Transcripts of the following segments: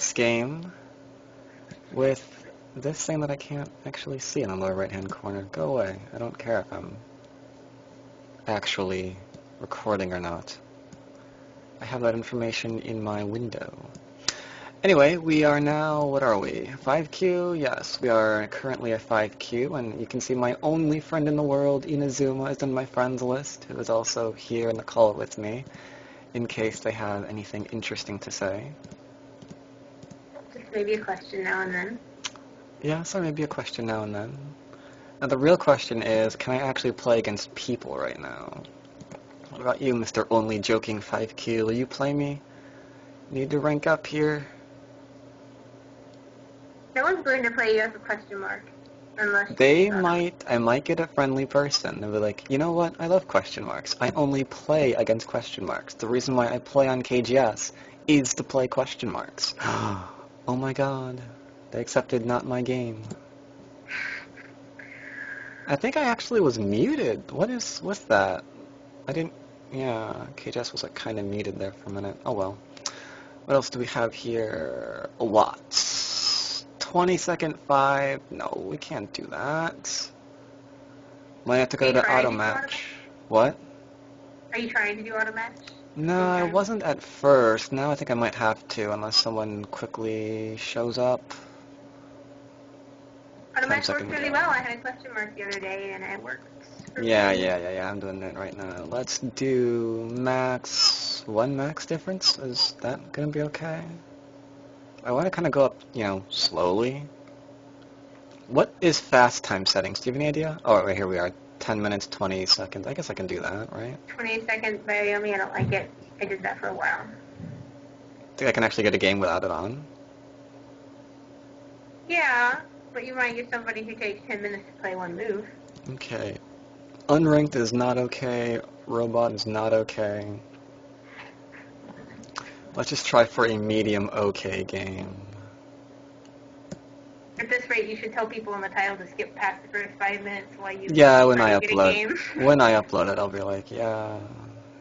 KGS game with this thing that I can't actually see in the lower right-hand corner. Go away. I don't care if I'm actually recording or not. I have that information in my window. Anyway, we are now, what are we? 5Q? Yes, we are currently at 5Q, and you can see my only friend in the world, Inazuma, is in my friends list, who is also here in the call with me, in case they have anything interesting to say. Just maybe a question now and then. Yeah, so maybe a question now and then. Now the real question is, can I actually play against people right now? What about you, Mr. Only Joking 5Q? Will you play me? Need to rank up here? No one's going to play you as a question mark. Unless I might get a friendly person. They'll be like, you know what, I love question marks. I only play against question marks. The reason why I play on KGS is to play question marks. Oh my god. They accepted not my game. I think I actually was muted. What's that? I didn't, yeah, KGS was like kind of muted there for a minute. Oh well. What else do we have here? A lot. 20-second 5. No, we can't do that. Might have to go to auto match. What? Are you trying to do auto match? No, I wasn't at first. Now I think I might have to, unless someone quickly shows up. Auto match works really well. I had a question mark the other day, and it worked. Yeah. I'm doing it right now. Let's do max. One max difference. Is that gonna be okay? I want to kind of go up, slowly. What is fast time settings? Do you have any idea? Oh, right here we are. 10 minutes, 20 seconds. I guess I can do that, right? 20 seconds, but I don't like it. I did that for a while. Think I can actually get a game without it on? Yeah, but you might get somebody who takes 10 minutes to play one move. Okay. Unranked is not okay. Robot is not okay. Let's just try for a medium okay game. At this rate, you should tell people in the title to skip past the first 5 minutes while you when I get a game. When I upload it, I'll be like, yeah,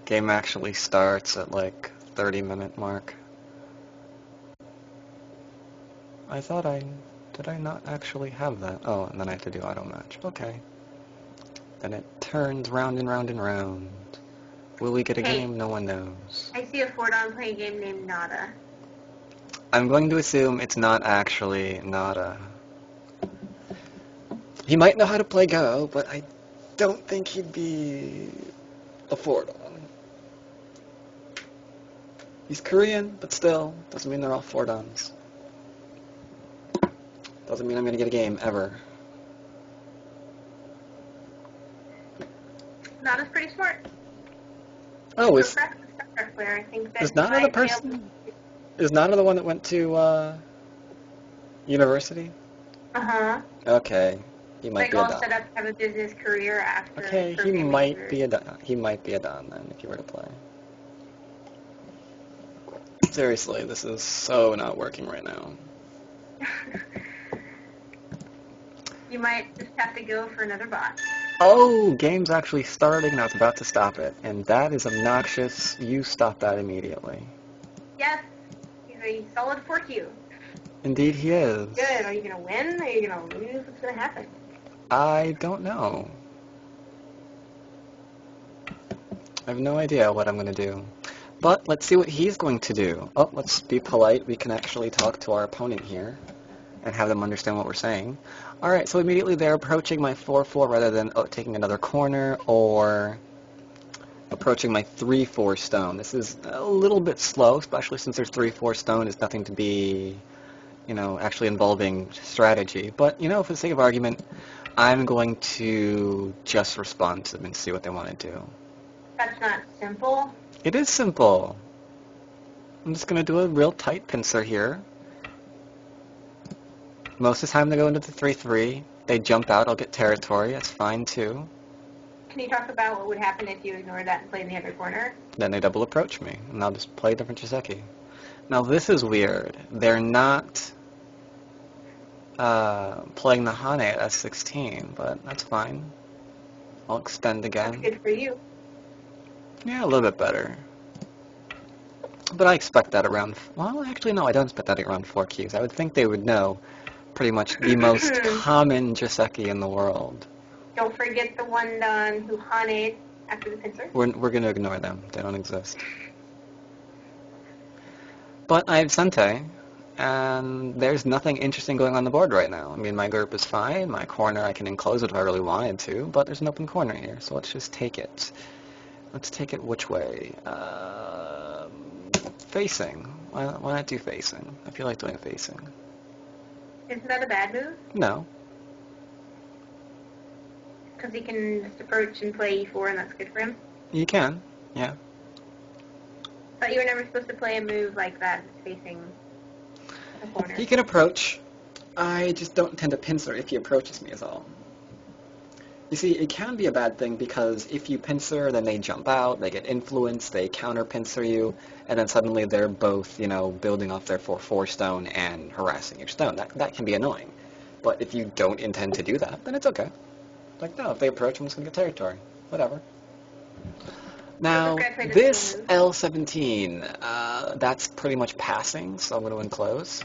game actually starts at like 30-minute mark. Did I not actually have that? Oh, and then I have to do auto match. Okay. Then it turns round and round and round. Will we get a game? No one knows. I see a Fordon playing a game named Nada. I'm going to assume it's not actually Nada. He might know how to play Go, but I don't think he'd be a Fordon. He's Korean, but still, doesn't mean they're all Fordons. Doesn't mean I'm going to get a game, ever. Nada's pretty smart. Oh, is Nada the person? Is Nada the one that went to university? Uh-huh. Okay, he might be a Don. Set up to have a business career after. Okay, he might be a Don. He might be a Don then, if you were to play. Seriously, this is so not working right now. You might just have to go for another bot. Oh, game's actually starting, and I was about to stop it. And that is obnoxious. You stop that immediately. Yes, he's a solid 4Q. Indeed he is. Good. Are you going to win? Are you going to lose? What's going to happen? I don't know. I have no idea what I'm going to do. But let's see what he's going to do. Oh, let's be polite. We can actually talk to our opponent here and have them understand what we're saying. Alright, so immediately they're approaching my 4-4 rather than taking another corner or approaching my 3-4 stone. This is a little bit slow, especially since there's 3-4 stone. It's nothing to be, actually involving strategy. But, for the sake of argument, I'm going to just respond to them and see what they want to do. That's not simple. It is simple. I'm just going to do a real tight pincer here. Most of the time they go into the 3-3. They jump out, I'll get territory. That's fine too. Can you talk about what would happen if you ignore that and play in the other corner? Then they double approach me, and I'll just play a different Jiseki. Now this is weird. They're not playing the Hane at S16, but that's fine. I'll extend again. That's good for you. Yeah, a little bit better. But I expect that around, well, actually, no, I don't expect that around 4 keys. I would think they would know pretty much the most common Joseki in the world. Don't forget the one who hunted after the pincer. We're going to ignore them. They don't exist. But I have Sente, and there's nothing interesting going on the board right now. I mean, my group is fine. My corner, I can enclose it if I really wanted to, but there's an open corner here, so let's just take it. Let's take it which way? Facing. Why not do facing? I feel like doing facing. Isn't that a bad move? No. Because he can just approach and play e4, and that's good for him. You can, yeah. But you were never supposed to play a move like that facing the corner. He can approach. I just don't intend to pincer if he approaches me is all. You see, it can be a bad thing because if you pincer, then they jump out, they get influenced, they counter-pincer you, and then suddenly they're both, building off their 4/4 stone and harassing your stone. That can be annoying. But if you don't intend to do that, then it's okay. Like, no, if they approach, I'm just going to get territory. Whatever. Now, this L17, that's pretty much passing, so I'm going to enclose.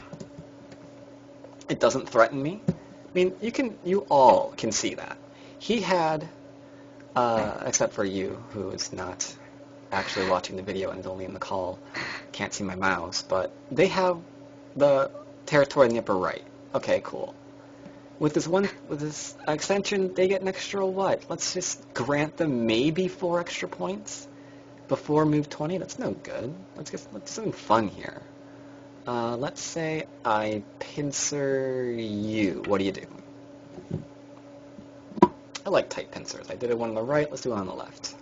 It doesn't threaten me. I mean, you all can see that. He had, except for you, who is not actually watching the video and is only in the call, can't see my mouse, but they have the territory in the upper right. Okay, cool. With this extension, they get an extra what? Let's just grant them maybe 4 extra points before move 20. That's no good. Let's do something fun here. Let's say I pincer you. What do you do? I like tight pincers. I did one on the right. Let's do one on the left.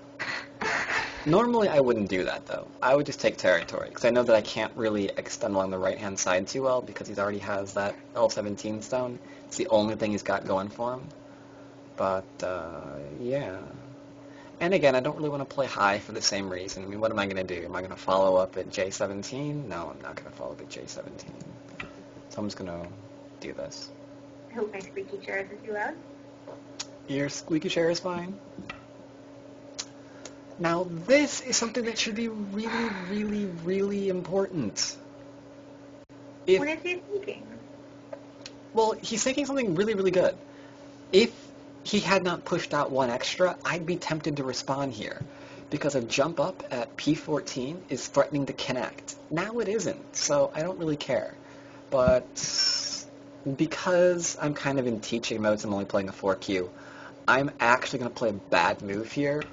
Normally, I wouldn't do that, though. I would just take territory, because I know that I can't really extend along the right-hand side too well, because he already has that L17 stone. It's the only thing he's got going for him. But, yeah. And again, I don't really want to play high for the same reason. I mean, what am I going to do? Am I going to follow up at J17? No, I'm not going to follow up at J17. So I'm just going to do this. I hope my squeaky chair isn't too loud. Your squeaky chair is fine. Now, this is something that should be really, really, really important. What is he thinking? Well, he's thinking something really, really good. If he had not pushed out 1 extra, I'd be tempted to respond here, because a jump up at P14 is threatening to connect. Now it isn't, so I don't really care. But because I'm kind of in teaching mode, so I'm only playing a 4Q, I'm actually going to play a bad move here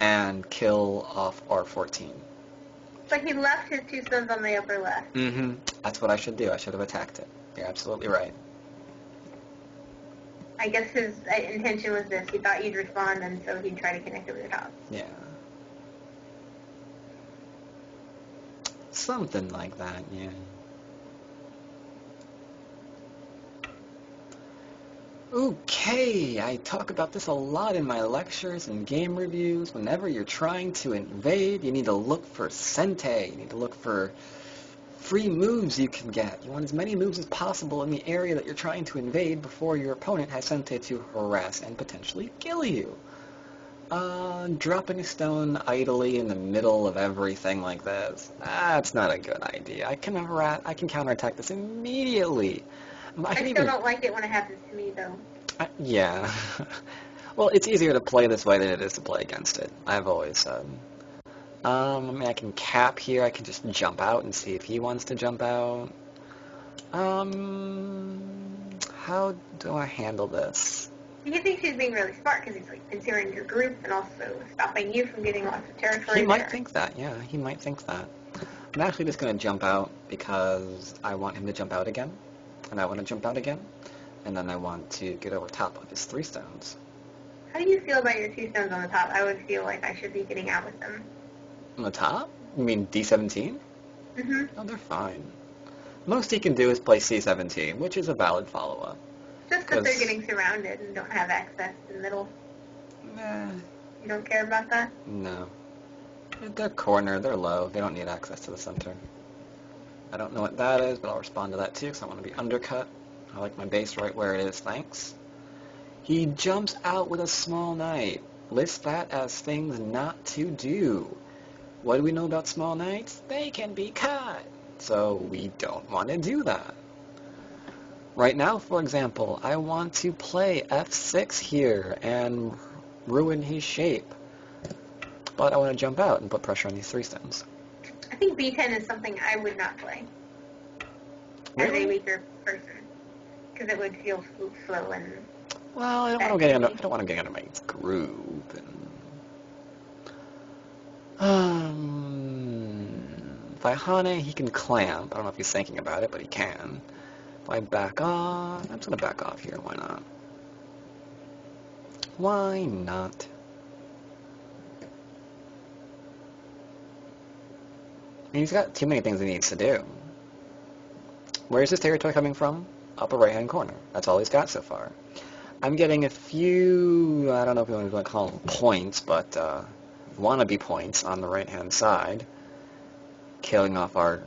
and kill off R14. But he left his 2 stones on the upper left. Mm-hmm. That's what I should do. I should have attacked it. You're absolutely right. I guess his intention was this. He thought you'd respond, and so he'd try to connect over the top. Yeah. Something like that, yeah. Okay, I talk about this a lot in my lectures and game reviews. Whenever you're trying to invade, you need to look for Sente. You need to look for free moves you can get. You want as many moves as possible in the area that you're trying to invade before your opponent has Sente to harass and potentially kill you. Dropping a stone idly in the middle of everything like this, that's not a good idea. I can counterattack this immediately. I still don't like it when it happens to me, though. Yeah. Well, it's easier to play this way than it is to play against it, I've always said. I mean, I can cap here. I can just jump out and see if he wants to jump out. How do I handle this? He thinks he's being really smart because he's like considering your group and also stopping you from getting lots of territory. He might think that, yeah. He might think that. I'm actually just going to jump out because I want him to jump out again. And I want to jump out again. And then I want to get over top of his 3 stones. How do you feel about your 2 stones on the top? I would feel like I should be getting out with them. On the top? You mean D17? Mm-hmm. Oh, they're fine. Most he can do is play C17, which is a valid follow-up. Just because they're getting surrounded and don't have access to the middle. Nah. You don't care about that? No. They're cornered, they're low, they don't need access to the center. I don't know what that is, but I'll respond to that too, because I want to be undercut. I like my base right where it is, thanks. He jumps out with a small knight. List that as things not to do. what do we know about small knights? They can be cut. So we don't want to do that. Right now, for example, I want to play f6 here and ruin his shape. But I want to jump out and put pressure on these 3 stones. I think b10 is something I would not play as a weaker person, because it would feel slow and... Well, I don't want to get under my groove. If I Hane, he can clamp. I don't know if he's thinking about it, but he can. If I back off, I'm just going to back off here. Why not? Why not? He's got too many things he needs to do. Where's his territory coming from? Upper right-hand corner. That's all he's got so far. I'm getting a few, I don't know if you want to call them points, but wannabe points on the right-hand side, killing off our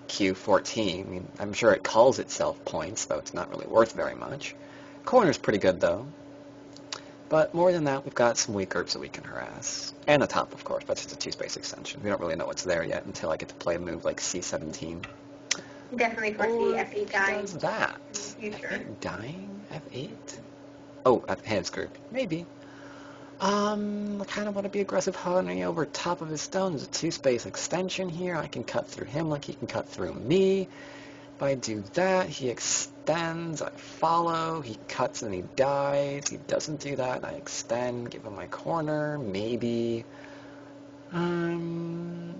Q14. I mean, I'm sure it calls itself points, though it's not really worth very much. Corner's pretty good, though. But more than that, we've got some weak groups that we can harass. And the top, of course, but it's just a 2-space extension. We don't really know what's there yet until I get to play a move like C17. Definitely foresee F8 dying. What does that? F8 dying? F8? Oh, at his group. Maybe. I kind of want to be aggressive Honey over top of his stone. There's a 2-space extension here. I can cut through him like he can cut through me. If I do that, he extends, I follow, he cuts and he dies. He doesn't do that, and I extend, give him my corner, maybe. Can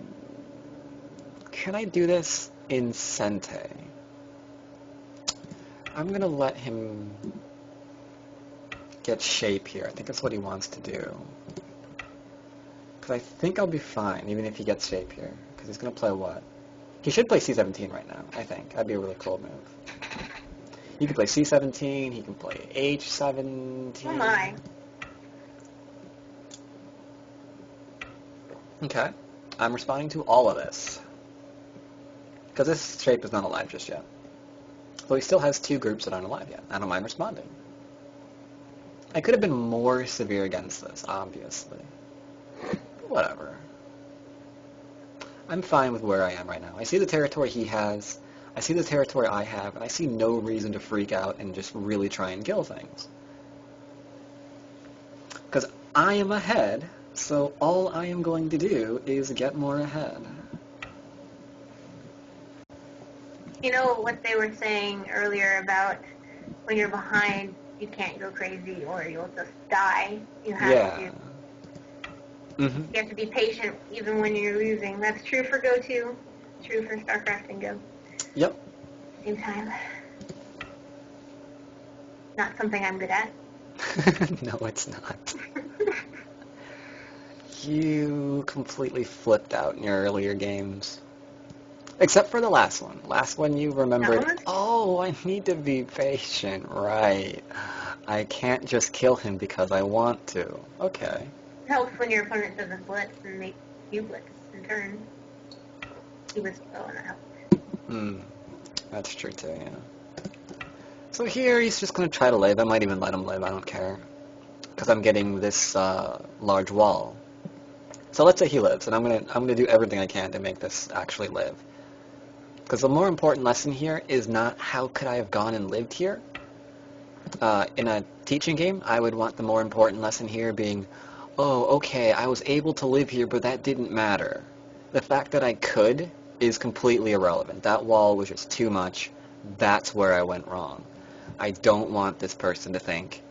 I do this in Sente? I'm going to let him get shape here. I think that's what he wants to do. Because I think I'll be fine, even if he gets shape here. Because he's going to play what? He should play C17 right now, I think. That'd be a really cool move. He can play C17, he can play H17. Oh my. Okay. I'm responding to all of this. Because this shape is not alive just yet. So he still has 2 groups that aren't alive yet. I don't mind responding. I could have been more severe against this, obviously. Whatever. I'm fine with where I am right now. I see the territory he has, I see the territory I have, and I see no reason to freak out and just really try and kill things. Because I am ahead, so all I am going to do is get more ahead. You know what they were saying earlier about when you're behind, you can't go crazy or you'll just die. You have to. Mm-hmm. You have to be patient even when you're losing. That's true for Go 2, true for StarCraft and Go. Yep. Same time. Not something I'm good at. No, it's not. You completely flipped out in your earlier games. Except for the last one. Last one you remembered, oh, I need to be patient, right. I can't just kill him because I want to. Okay. It helps when your opponent doesn't blitz and make you blitz in turn. He was slow and that helped. That's true too, yeah. So here he's just going to try to live. I might even let him live, I don't care. Because I'm getting this large wall. So let's say he lives, and I'm gonna do everything I can to make this actually live. Because the more important lesson here is not how could I have gone and lived here. In a teaching game, I would want the more important lesson here being, oh, okay, I was able to live here, but that didn't matter. The fact that I could is completely irrelevant. That wall was just too much. That's where I went wrong. I don't want this person to think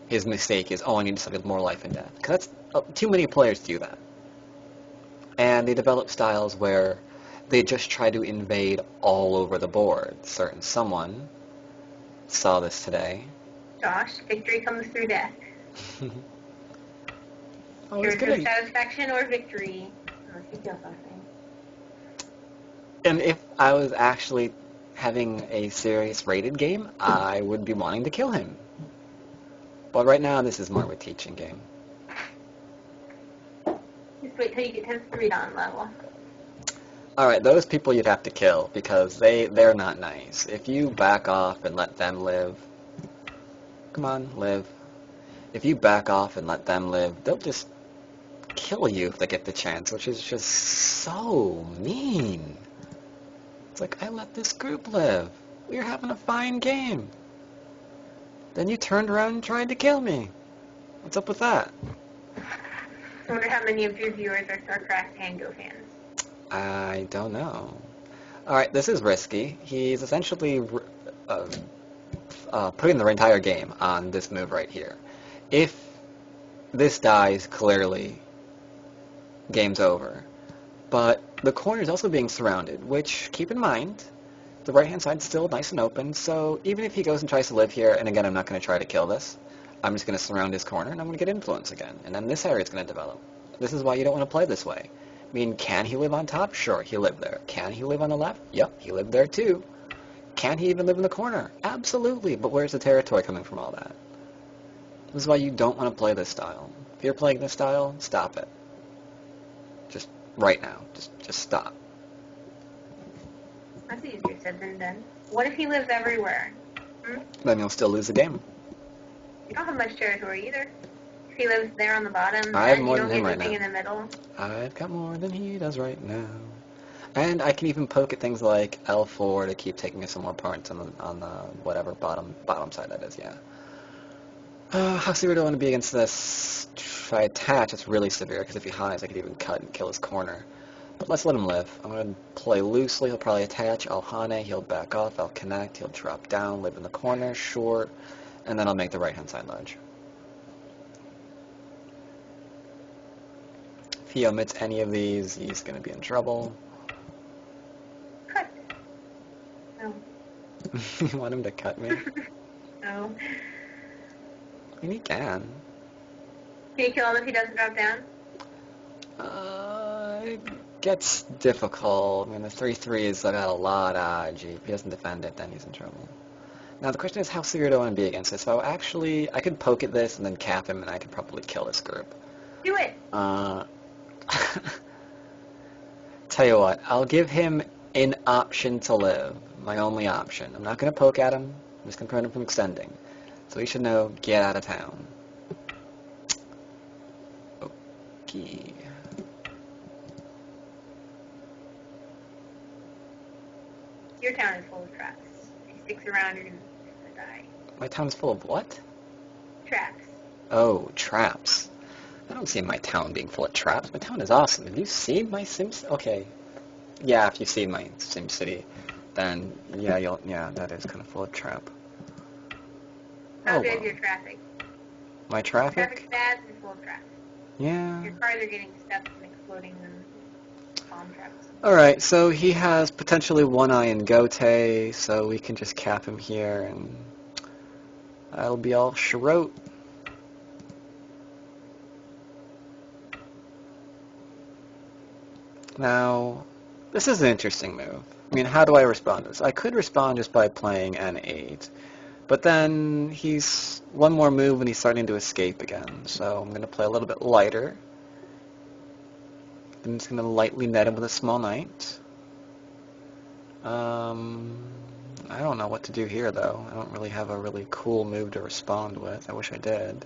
his mistake is, oh, I need to study more life and death. Because too many players do that. And they develop styles where they just try to invade all over the board. Certain someone saw this today. Josh, victory comes through death. Oh, Your satisfaction or victory. Unless you feel something. And if I was actually having a serious rated game, I would be wanting to kill him. But right now, this is more of a teaching game. Just wait till you get to the 3-dan level. Alright, those people you'd have to kill, because they're not nice. If you back off and let them live... Come on, live. If you back off and let them live, they'll just kill you if they get the chance, which is just so mean. It's like, I let this group live. We were having a fine game. Then you turned around and tried to kill me. What's up with that? I wonder how many of your viewers are StarCraft and Go fans. I don't know. Alright, this is risky. He's essentially putting the entire game on this move right here. If this dies, clearly, game's over. But the corner is also being surrounded, which, keep in mind, the right-hand side's still nice and open, so even if he goes and tries to live here, and again, I'm not going to try to kill this, I'm just going to surround his corner, and I'm going to get influence again, and then this area's going to develop. This is why you don't want to play this way. I mean, can he live on top? Sure, he lived there. Can he live on the left? Yep, he lived there too. Can he even live in the corner? Absolutely, but where's the territory coming from all that? This is why you don't want to play this style. If you're playing this style, stop it. Just right now. Just stop. That's easier said than done. What if he lives everywhere? Then you'll still lose the game. You don't have much territory either. If he lives there on the bottom, I have and more you than don't him get right anything now. in the middle. I've got more than he does right now. And I can even poke at things like L4 to keep taking some more points on the whatever bottom side that is, yeah. How severe do I want to be against this? If I attach, it's really severe, because if he hides, I could even cut and kill his corner. But let's let him live. I'm going to play loosely. He'll probably attach. I'll Hane. He'll back off. I'll connect. He'll drop down, live in the corner, short, and then I'll make the right-hand side large. If he omits any of these, he's going to be in trouble. Cut. No. You want him to cut me? No. I mean, he can. Can you kill him if he doesn't drop down? It gets difficult. I mean, the 3-3 is got a lot of AG. If he doesn't defend it, then he's in trouble. Now, the question is, how severe do I want to be against this? So, actually, I could poke at this and then cap him, and I could probably kill this group. Do it! Tell you what, I'll give him an option to live. My only option. I'm not going to poke at him. I'm just going to prevent him from extending. So he should know, get out of town. Okay. Your town is full of traps. If he sticks around, you're going to die. My town is full of what? Traps. Oh, traps. I don't see my town being full of traps. My town is awesome. Have you seen my Sims? Okay. Yeah, if you've seen my Sim City, then yeah, that is kind of full of trap. How Oh, good is well. your traffic? My traffic? Traffic's bad and full of traps. Yeah. Your cars are getting stuck and exploding and bomb traps. Alright, so he has potentially one eye in Gote, so we can just cap him here, and that'll be all Sharot. Now, this is an interesting move. I mean, how do I respond to this? I could respond just by playing N8, but then he's one more move and he's starting to escape again, so I'm going to play a little bit lighter. I'm just going to lightly net him with a small knight. I don't know what to do here, though. I don't really have a really cool move to respond with. I wish I did.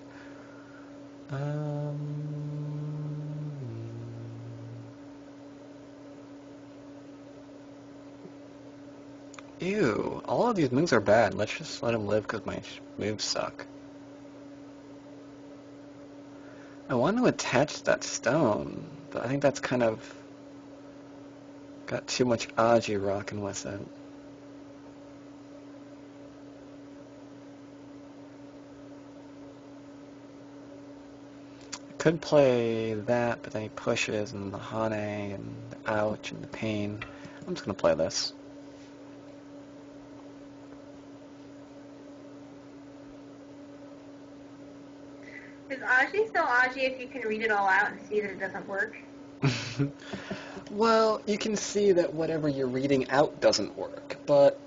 Ew, all of these moves are bad. Let's just let him live because my moves suck. I want to attach that stone, but I think that's kind of got too much Aji rocking with it. I could play that, but then he pushes, and the Hane, and the ouch, and the pain. I'm just going to play this. Is Aji still Aji if you can read it all out and see that it doesn't work? Well, you can see that whatever you're reading out doesn't work, but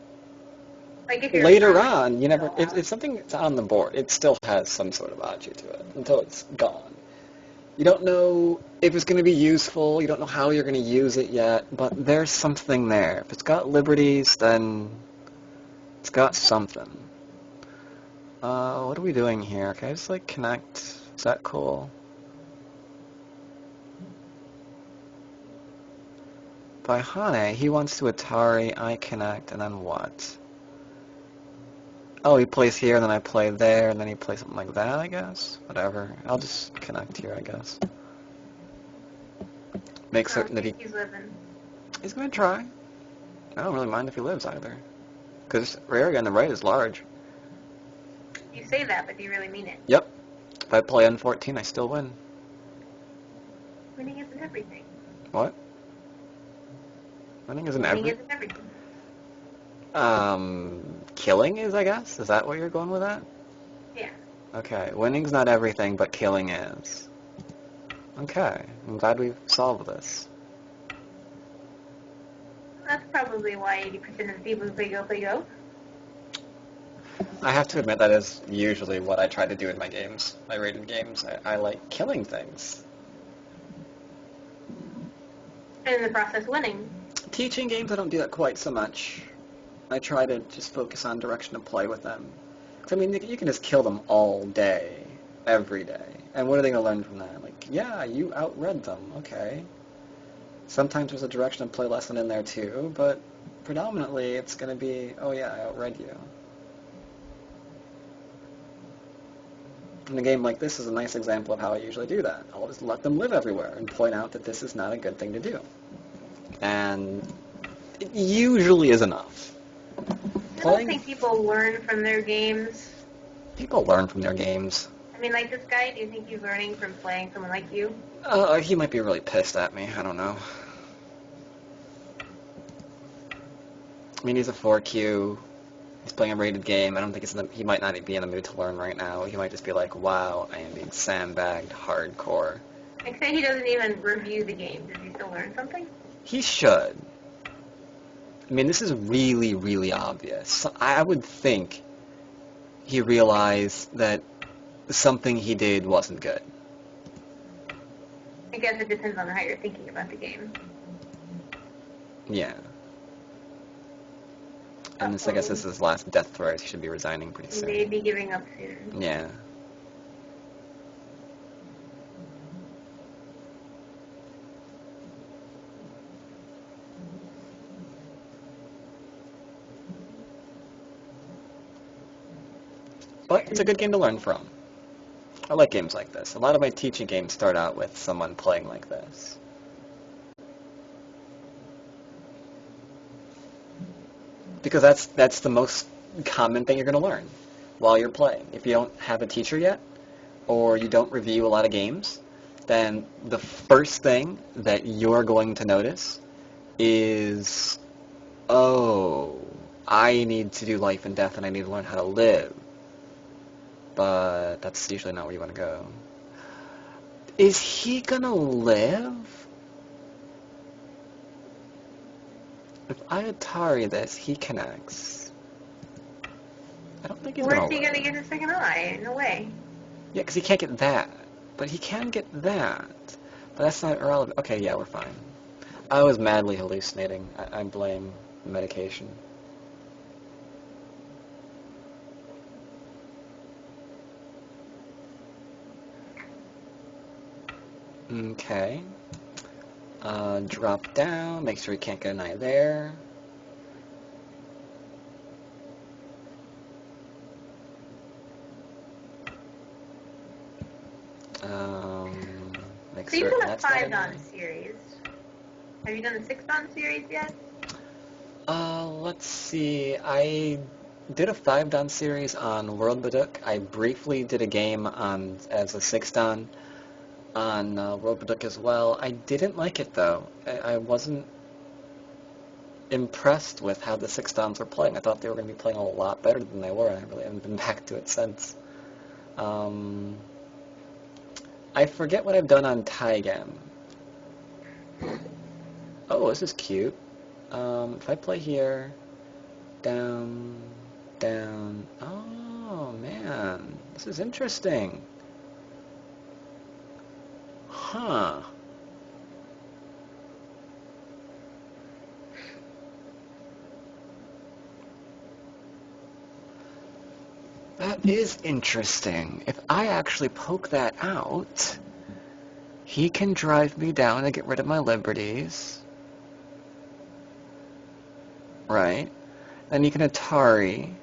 Like if you're later on, you never. if If something's on the board, it still has some sort of Aji to it until it's gone. You don't know if it's going to be useful. You don't know how you're going to use it yet, but there's something there. If it's got liberties, then it's got something. What are we doing here? Can I just, like, connect? Is that cool? by Hane. He wants to Atari, I connect, and then what? Oh, he plays here, and then I play there, and then he plays something like that, I guess? Whatever. I'll just connect here, I guess. Make certain that he's living. He's going to try. I don't really mind if he lives, either. Because area on the right is large. You say that, but do you really mean it? Yep. If I play N14, I still win. Winning isn't everything. What? Winning isn't everything. Killing is, I guess? Is that what you're going with that? Yeah. Okay, winning's not everything, but killing is. Okay, I'm glad we've solved this. That's probably why 80% of the people who play Go. I have to admit that is usually what I try to do in my games, my rated games. I like killing things. And in the process, winning. Teaching games, I don't do that quite so much. I try to just focus on direction of play with them. 'Cause, I mean, you can just kill them all day, every day. And what are they going to learn from that? Like, yeah, you outread them. Okay. Sometimes there's a direction of play lesson in there too, but predominantly it's going to be, oh yeah, I outread you. And a game like this is a nice example of how I usually do that. I'll just let them live everywhere and point out that this is not a good thing to do. And it usually is enough. I don't think people learn from their games. People learn from their games. I mean, like this guy, do you think he's learning from playing someone like you? He might be really pissed at me. I don't know. I mean, he's a 4Q. He's playing a rated game. I don't think he might not be in the mood to learn right now. He might just be like, wow, I am being sandbagged hardcore. Except he doesn't even review the game. Does he still learn something? He should. I mean, this is really, really obvious. I would think he realized that something he did wasn't good. I guess it depends on how you're thinking about the game. Yeah. And I guess this is his last death throes. He should be resigning pretty soon. He may be giving up soon. Yeah. But it's a good game to learn from. I like games like this. A lot of my teaching games start out with someone playing like this. Because that's the most common thing you're going to learn while you're playing. If you don't have a teacher yet, or you don't review a lot of games, then the first thing that you're going to notice is, oh, I need to do life and death and I need to learn how to live. But that's usually not where you want to go. Is he going to live? If I Atari this, he connects. I don't think he's going to live. Where's he going to get his second eye? No way. Yeah, because he can't get that. But he can get that. But that's not irrelevant. Okay, yeah, we're fine. I was madly hallucinating. I blame the medication. Okay. Drop down. Make sure he can't get an eye there. So you've done a 5-dan series. Have you done a 6-dan series yet? Let's see. I did a 5-dan series on World Baduk. I briefly did a game as a 6-dan on World Baduk as well. I didn't like it, though. I wasn't impressed with how the 6-dans were playing. I thought they were going to be playing a lot better than they were, and I really haven't been back to it since. I forget what I've done on Taigam. Oh, this is cute. If I play here, down, down. Oh, man. This is interesting. Huh. That is interesting. If I actually poke that out, he can drive me down and get rid of my liberties. Right. Then you can Atari.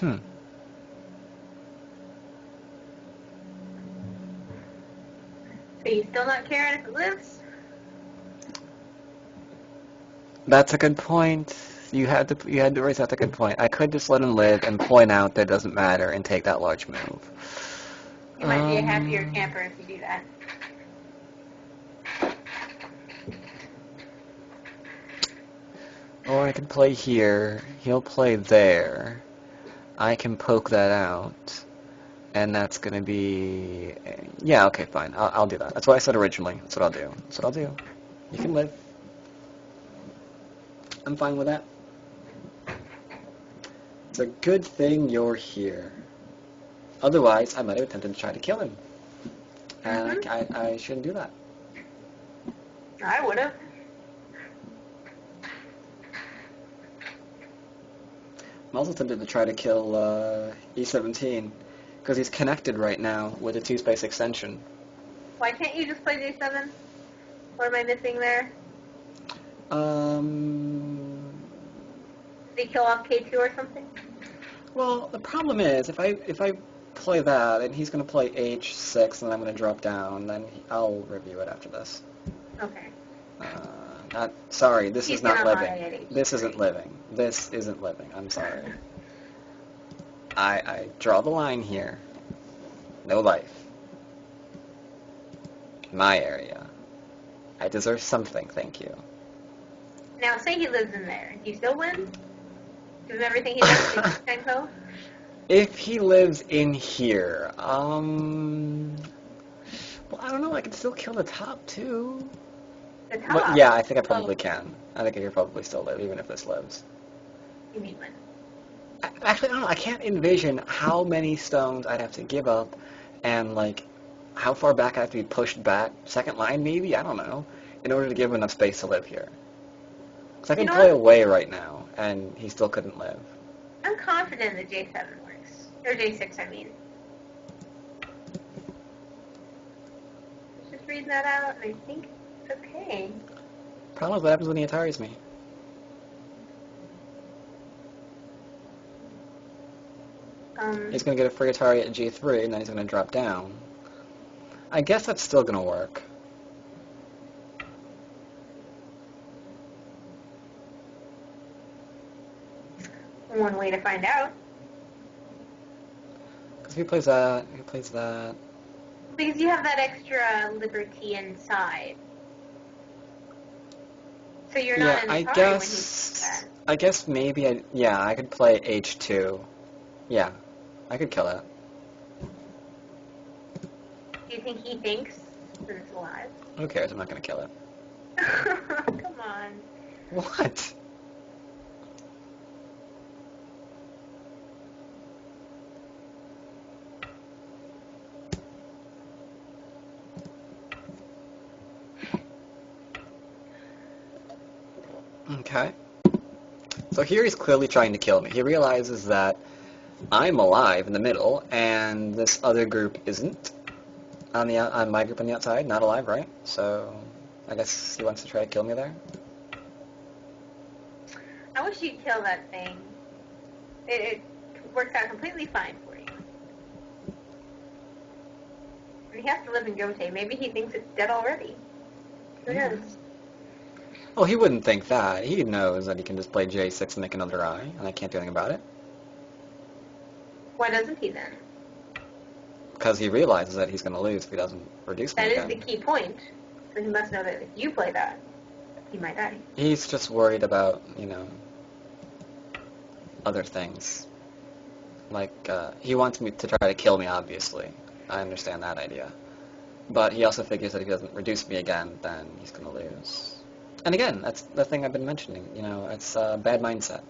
Hmm. So you still not caring if it lives? That's a good point. You had to raise that's a good point. I could just let him live and point out that it doesn't matter and take that large move. You might be a happier camper if you do that. Or I can play here. He'll play there. I can poke that out. And that's going to be... Yeah, okay, fine. I'll do that. That's what I said originally. That's what I'll do. That's what I'll do. You can live. I'm fine with that. It's a good thing you're here. Otherwise, I might have attempted to try to kill him. And I shouldn't do that. I would have. I'm also tempted to try to kill E17 because he's connected right now with a 2-space extension. Why can't you just play J7? What am I missing there? Did he kill off K2 or something? Well, the problem is if I play that and he's going to play H6 and I'm going to drop down, then I'll review it after this. Okay. Sorry, this is not living. This isn't living. This isn't living. I'm sorry. I draw the line here. No life. My area. I deserve something, thank you. Now, say he lives in there. Do you still win? Give him everything he does to Tenko? If he lives in here, well, I don't know. I can still kill the top, too. The top? But, yeah, I think I probably can. I think I could probably still live, even if this lives. You mean when? Actually, I don't know. I can't envision how many stones I'd have to give up and, like, how far back I have to be pushed back. Second line, maybe? I don't know. In order to give him enough space to live here. Because I can play away right now, and he still couldn't live. I'm confident that J7 works. Or J6, I mean. I was just reading that out, and I think it's okay. Problem is, what happens when he Ataris me? He's going to get a free Atari at G3, and then he's going to drop down. I guess that's still going to work. One way to find out. Because if he plays that, he plays that. Because you have that extra liberty inside. So you're not in the car when he plays that. I guess maybe, I could play H2. Yeah, I could kill it. Do you think he thinks that it's alive? Who cares? I'm not going to kill it. Come on. What? Okay. So here he's clearly trying to kill me. He realizes that I'm alive in the middle, and this other group isn't. On my group on the outside, not alive, right? So I guess he wants to try to kill me there. I wish you'd kill that thing. It works out completely fine for you. And he has to live in Gote. Maybe he thinks it's dead already. Who knows? Well, he wouldn't think that. He knows that he can just play J6 and make another eye, and I can't do anything about it. Why doesn't he then? Because he realizes that he's going to lose if he doesn't reduce me again. That is the key point. So he must know that if you play that, he might die. He's just worried about, other things. Like, he wants me to try to kill me, obviously. I understand that idea. But he also figures that if he doesn't reduce me again, then he's going to lose. And again, that's the thing I've been mentioning. It's a bad mindset.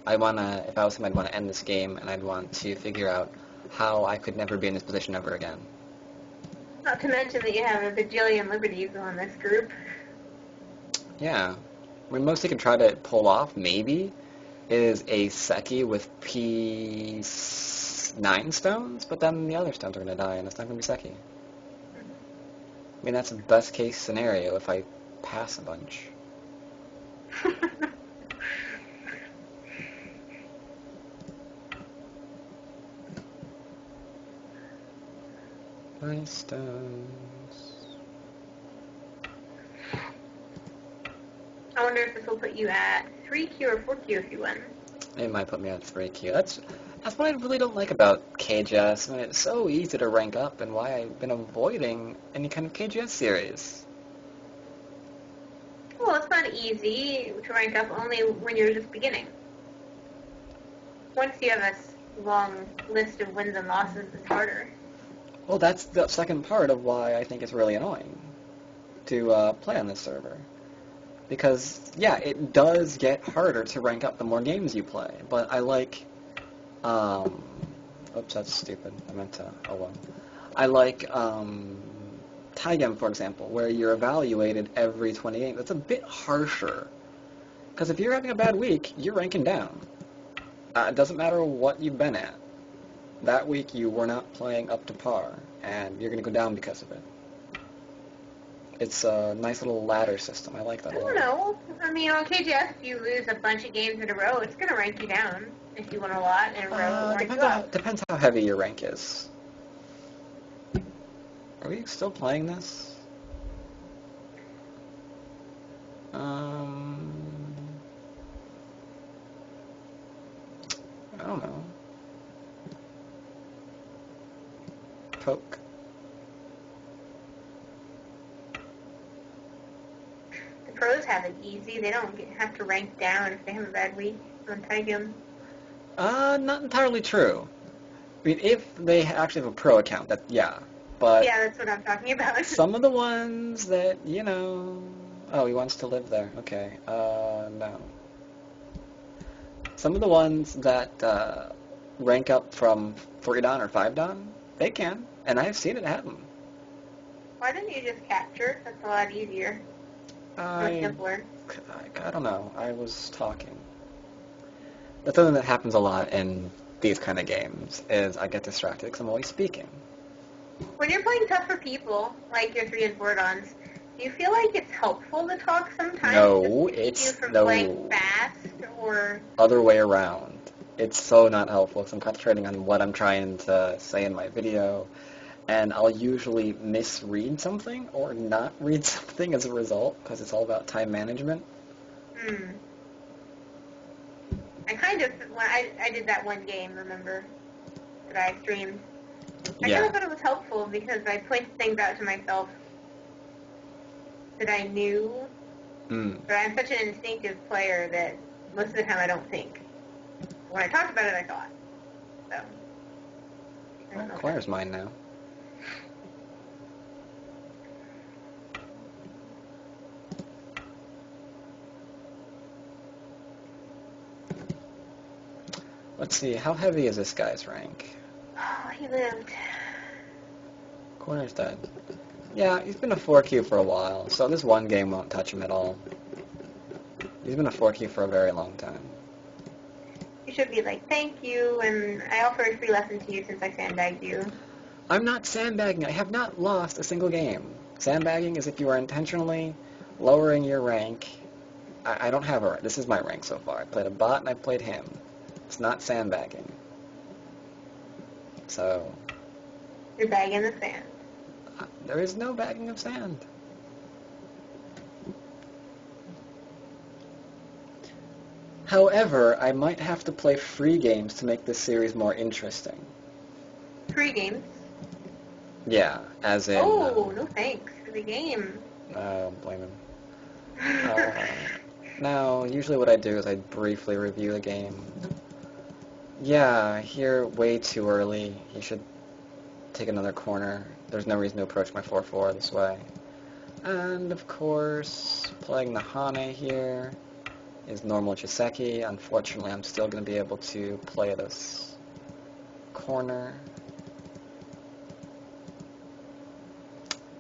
If I was him, I'd want to end this game, and I'd want to figure out how I could never be in this position ever again. Not to mention that you have a bajillion liberties on this group. Yeah. I mean, most he can try to pull off, maybe, is a Seki with P9 stones, but then the other stones are going to die, and it's not going to be Seki. I mean, that's a best case scenario if I pass a bunch. My stones. I wonder if this will put you at 3Q or 4Q if you win. It might put me at 3Q. That's what I really don't like about KGS. I mean, it's so easy to rank up, and why I've been avoiding any kind of KGS series. Well, it's not easy to rank up only when you're just beginning. Once you have a long list of wins and losses, it's harder. Well, that's the second part of why I think it's really annoying to play on this server. Because, yeah, it does get harder to rank up the more games you play, but I like, oops, that's stupid. I meant to, oh well. I like, Taigem, for example, where you're evaluated every 20 games. That's a bit harsher. Because if you're having a bad week, you're ranking down. It doesn't matter what you've been at. That week you were not playing up to par, and you're going to go down because of it. It's a nice little ladder system. I like that a lot. I don't know. I mean, on KGS, if you lose a bunch of games in a row, it's going to rank you down. If you win a lot in a row, Depends how heavy your rank is. Are we still playing this? I don't know. Poke. The pros have it easy. They don't have to rank down if they have a bad week on Taigem. Not entirely true. I mean, if they actually have a pro account, yeah. But yeah, that's what I'm talking about. Some of the ones that, oh, he wants to live there. Okay, no. Some of the ones that rank up from 3 Dan or 5 Dan, they can, and I've seen it happen. Why didn't you just capture? That's a lot easier. More simpler. I don't know. I was talking. The thing that happens a lot in these kind of games is I get distracted because I'm always speaking. When you're playing tougher people, like your 3 and 4 Dans, do you feel like it's helpful to talk sometimes? No, it's playing fast or other way around. It's so not helpful because I'm concentrating on what I'm trying to say in my video, and I'll usually misread something or not read something as a result because it's all about time management. I kind of, when I did that one game, remember, that I streamed. I kind of thought it was helpful because I pointed things out to myself that I knew, but I'm such an instinctive player that most of the time I don't think. When I talked about it, I thought. So. Well, Claire's mine now. Let's see, how heavy is this guy's rank? Oh, he lived. Corner's dead. Yeah, he's been a 4Q for a while, so this one game won't touch him at all. He's been a 4Q for a very long time. You should be like, thank you, and I offer a free lesson to you since I sandbagged you. I'm not sandbagging. I have not lost a single game. Sandbagging is if you are intentionally lowering your rank. I don't have a rank. This is my rank so far. I played a bot and I played him. It's not sandbagging. So... You're bagging the sand. There is no bagging of sand. However, I might have to play free games to make this series more interesting. Free games? Yeah, as in... Oh, no thanks for the game. Blame him. Now, usually what I do is I briefly review the game. Yeah, here way too early. He should take another corner. There's no reason to approach my 4-4 this way. And, of course, playing the Hane here is normal Chiseki. Unfortunately, I'm still going to be able to play this corner.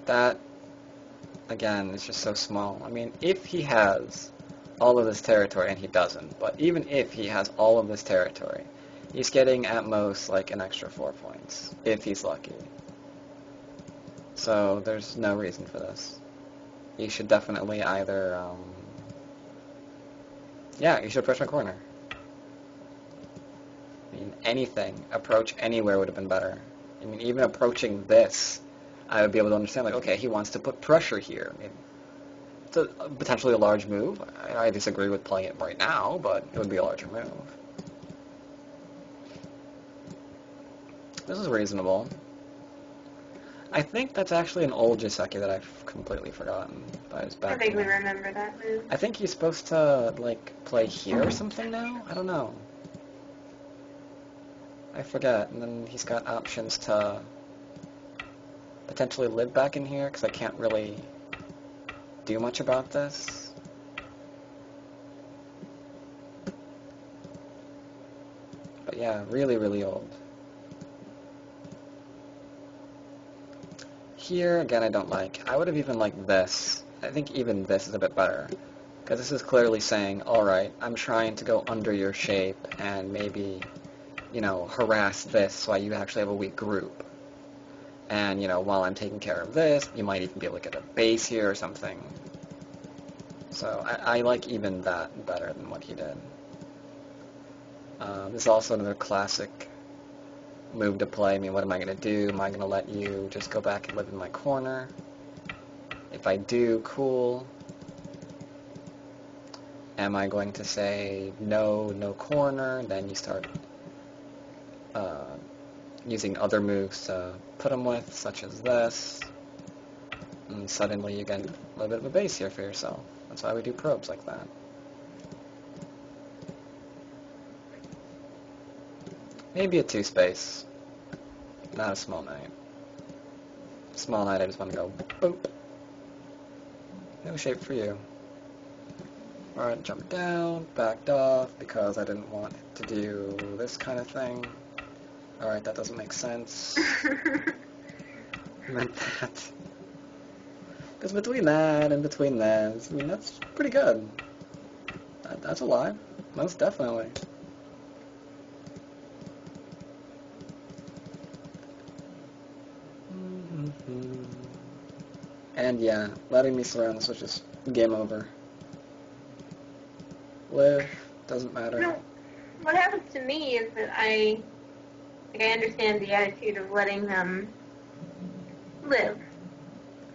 That, again, is just so small. I mean, if he has all of this territory, and he doesn't, but even if he has all of this territory, he's getting at most like an extra 4 points, if he's lucky. So there's no reason for this. You should definitely either, yeah, you should approach my corner. I mean, anything, approach anywhere would have been better. I mean, even approaching this, I would be able to understand, like, okay, he wants to put pressure here. I mean, it's potentially a large move. I disagree with playing it right now, but it would be a larger move. This is reasonable. I think that's actually an old Joseki that I've completely forgotten. But it's back I vaguely remember that move. I think he's supposed to, like, play here or something now? I don't know. I forget. And then he's got options to potentially live back in here, because I can't really do much about this. But yeah, really, really old. Here, again, I don't like. I would have even liked this. I think even this is a bit better. Because this is clearly saying, alright, I'm trying to go under your shape and maybe, you know, harass this so you actually have a weak group. And, you know, while I'm taking care of this, you might even be able to get a base here or something. So I like even that better than what he did. This is also another classic move to play. I mean, what am I going to do? Am I going to let you just go back and live in my corner? If I do, cool. Am I going to say, no, no corner? Then you start using other moves to put them with, such as this. And suddenly you get a little bit of a base here for yourself. That's why we do probes like that. Maybe a 2-space. Not a small knight. Small knight, I just want to go boop. No shape for you. Alright, jump down, backed off, because I didn't want to do this kind of thing. Alright, that doesn't make sense. I meant that. Because between that and between this, I mean, that's pretty good. That's a lie. Most definitely. And yeah, letting me surround this was just game over. Live, doesn't matter. No, what happens to me is that I understand the attitude of letting them live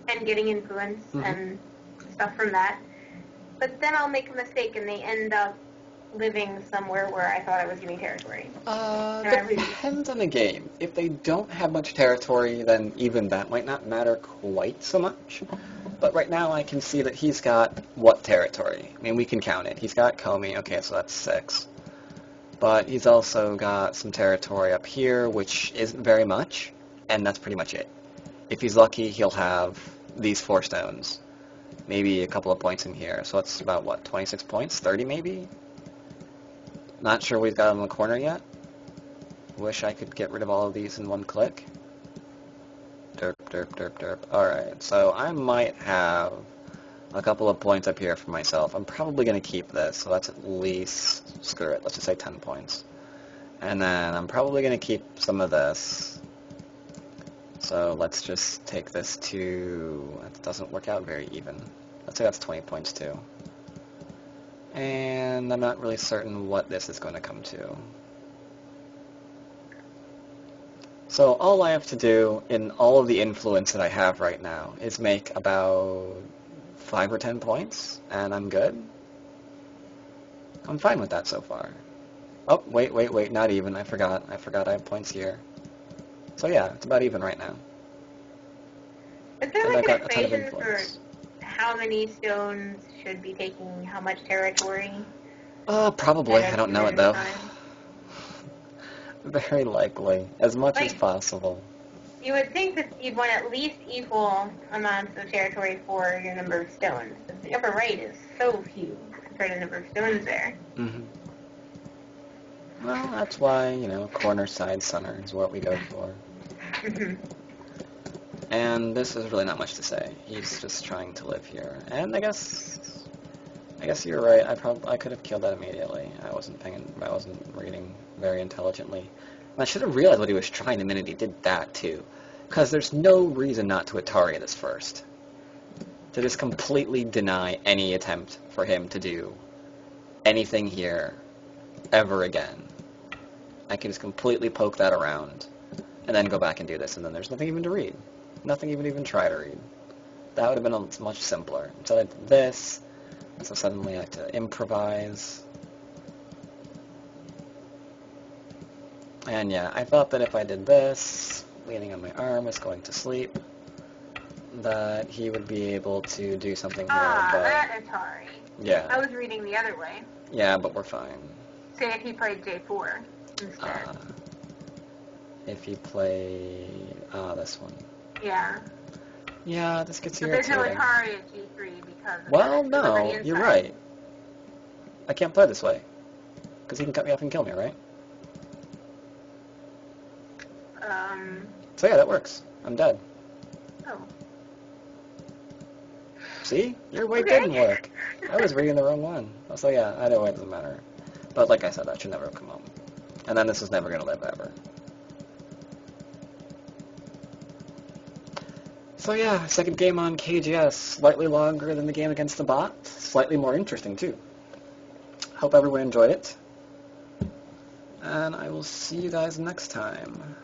and getting influence and stuff from that. But then I'll make a mistake and they end up living somewhere where I thought I was giving territory. Depends on the game. If they don't have much territory, then even that might not matter quite so much. But right now I can see that he's got what territory? I mean, we can count it. He's got Komi, okay, so that's 6. But he's also got some territory up here, which isn't very much, and that's pretty much it. If he's lucky, he'll have these 4 stones. Maybe a couple of points in here. So that's about, what, 26 points? 30 maybe? Not sure we've got him in the corner yet. Wish I could get rid of all of these in one click. Derp, derp, derp, derp. Alright, so I might have a couple of points up here for myself. I'm probably going to keep this, so that's at least, screw it, let's just say 10 points. And then I'm probably going to keep some of this. So let's just take this to, it doesn't work out very even. Let's say that's 20 points too. And I'm not really certain what this is going to come to. So all I have to do in all of the influence that I have right now is make about 5 or 10 points, and I'm good. I'm fine with that so far. Oh, wait, not even. I forgot I have points here. So yeah, it's about even right now. Is there like an equation for how many stones should be taking how much territory? Probably. I don't know it though. Very likely. As much as possible. You would think that you'd want at least equal amounts of territory for your number of stones. The upper right is so few compared to the number of stones there. Mm-hmm. Well, that's why, you know, corner, side, center is what we go for. And this is really not much to say. He's just trying to live here. And I guess you're right. I could have killed that immediately. I wasn't reading very intelligently. And I should have realized what he was trying the minute he did that too. Because there's no reason not to Atari this first. To just completely deny any attempt for him to do anything here ever again. I can just completely poke that around and then go back and do this, and then there's nothing even to read. Nothing even try to read. That would have been much simpler. Instead I did this, so suddenly I have to improvise. And yeah, I thought that if I did this, leaning on my arm is going to sleep, that he would be able to do something here. But that Atari. Yeah. I was reading the other way. Yeah, but we're fine. Say if he played J4 instead. If he played this one. Yeah. Yeah, this gets But irritating. there's no Atari at G3 because of Well, the no, Liberty you're inside. right. I can't play this way. Because he can cut me off and kill me, right? So yeah, that works. I'm dead. Oh. See? Your way Okay. didn't work. I was reading the wrong one. So yeah, either way, it doesn't matter. But like I said, that should never have come up. And then this is never going to live ever. So yeah, second game on KGS. Slightly longer than the game against the bot. Slightly more interesting, too. Hope everyone enjoyed it. And I will see you guys next time.